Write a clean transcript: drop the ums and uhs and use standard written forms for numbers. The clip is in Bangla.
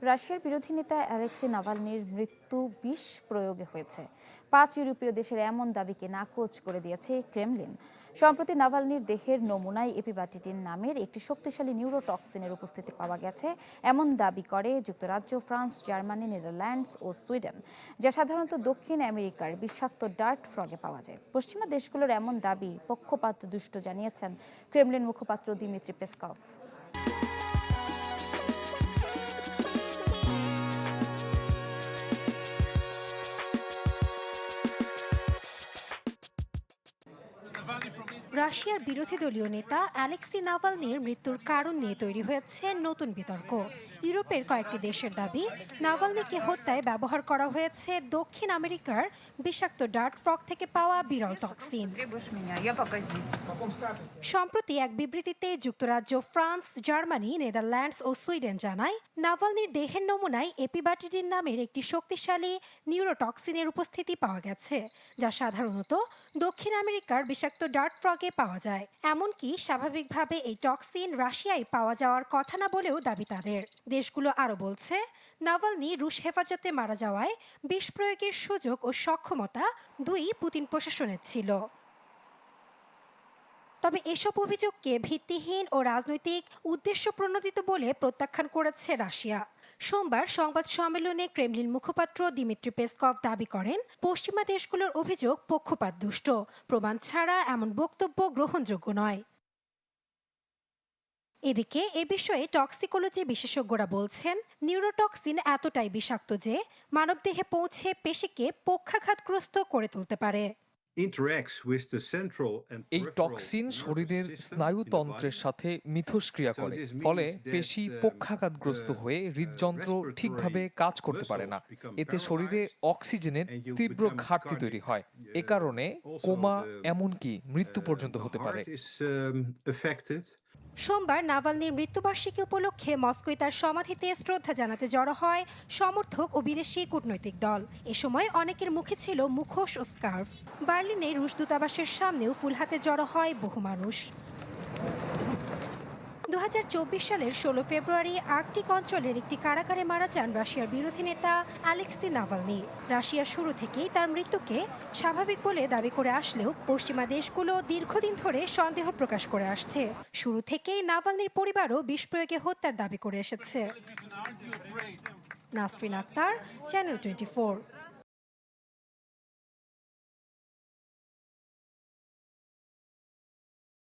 রাশিয়ার বিরোধী নেতা অ্যালেক্সি নাভালনির মৃত্যু বিষ প্রয়োগে হয়েছে। 5 ইউরোপীয় দেশের এমন দাবিকে নাকচ করে দিয়েছে ক্রেমলিন। সম্প্রতি নাভালনির দেহের নমুনায় এপিবাটিডিন নামের একটি শক্তিশালী নিউরোটক্সিনের উপস্থিতি পাওয়া গেছে, এমন দাবি করে যুক্তরাজ্য, ফ্রান্স, জার্মানি, নেদারল্যান্ডস ও সুইডেন, যা সাধারণত দক্ষিণ আমেরিকার বিষাক্ত ডার্ট ফ্রগে পাওয়া যায়। পশ্চিমা দেশগুলোর এমন দাবি পক্ষপাতদুষ্ট জানিয়েছেন ক্রেমলিন মুখপাত্র দিমিত্রি পেসকভ। রাশিয়ার বিরোধী দলীয় নেতা অ্যালেক্সি নাভালনির মৃত্যুর কারণ নিয়ে তৈরি হয়েছে নতুন বিতর্ক। ইউরোপের কয়েকটি দেশের দাবি, নাভালনিকে হত্যায় ব্যবহার করা হয়েছে দক্ষিণ আমেরিকার বিষাক্ত ডার্ট ফ্রগ থেকে পাওয়া বিরল টক্সিন। সম্প্রতি এক বিবৃতিতে যুক্তরাজ্য, ফ্রান্স, জার্মানি, নেদারল্যান্ডস ও সুইডেন জানায়, নাভালনির দেহের নমুনায় এপিবাটিডিন নামের একটি শক্তিশালী নিউরোটক্সিনের উপস্থিতি পাওয়া গেছে, যা সাধারণত দক্ষিণ আমেরিকার বিষাক্ত ডার্ট ফ্রগে পাওয়া যায়। এমনকি স্বাভাবিকভাবে এই টক্সিন রাশিয়ায় পাওয়া যাওয়ার কথা না বলেও দাবি তাদের। দেশগুলো আরও বলছে, নাভালনি রুশ হেফাজতে মারা যাওয়ায় বিষ প্রয়োগের সুযোগ ও সক্ষমতা দুই পুতিন প্রশাসনের ছিল। তবে এসব অভিযোগকে ভিত্তিহীন ও রাজনৈতিক উদ্দেশ্য প্রণোদিত বলে প্রত্যাখ্যান করেছে রাশিয়া। সোমবার সংবাদ সম্মেলনে ক্রেমলিন মুখপাত্র দিমিত্রি পেসকভ দাবি করেন, পশ্চিমা দেশগুলোর অভিযোগ পক্ষপাতদুষ্ট, প্রমাণ ছাড়া এমন বক্তব্য গ্রহণযোগ্য নয়। এদিকে এ বিষয়ে টক্সিকোলজি বিশেষজ্ঞরা বলছেন, নিউরোটক্সিন এতটাই বিষাক্ত যে মানবদেহে পৌঁছে পেশিকে পক্ষাঘাতগ্রস্ত করে তুলতে পারে। এই টক্সিন শরীরের স্নায়ুতন্ত্রের সাথে মিথস্ক্রিয়া করে, ফলে পেশি পক্ষাঘাতগ্রস্ত হয়ে হৃদযন্ত্র ঠিকভাবে কাজ করতে পারে না। এতে শরীরে অক্সিজেনের তীব্র ঘাটতি তৈরি হয়। এ কারণে কোমা, এমনকি মৃত্যু পর্যন্ত হতে পারে। সোমবার নাভালনির মৃত্যুবার্ষিকী উপলক্ষে মস্কোয় তার সমাধিতে শ্রদ্ধা জানাতে জড়ো হয় সমর্থক ও বিদেশি কূটনৈতিক দল। এ সময় অনেকের মুখে ছিল মুখোশ ও স্কার্ফ। বার্লিনে রুশ দূতাবাসের সামনেও ফুল হাতে জড়ো হয় বহু মানুষ। 2024 সালের 16 ফেব্রুয়ারি আর্কটিক অঞ্চলের একটি কারাগারে মারা যান রাশিয়ার বিরোধী নেতা অ্যালেক্সি নাভালনি। রাশিয়া শুরু থেকেই তার মৃত্যুকে স্বাভাবিক বলে দাবি করে আসলেও পশ্চিমা দেশগুলো দীর্ঘদিন ধরে সন্দেহ প্রকাশ করে আসছে। শুরু থেকেই নাভালনির পরিবারও বিষ প্রয়োগে হত্যার দাবি করে এসেছে। নাসরিন আক্তার, চ্যানেল 24।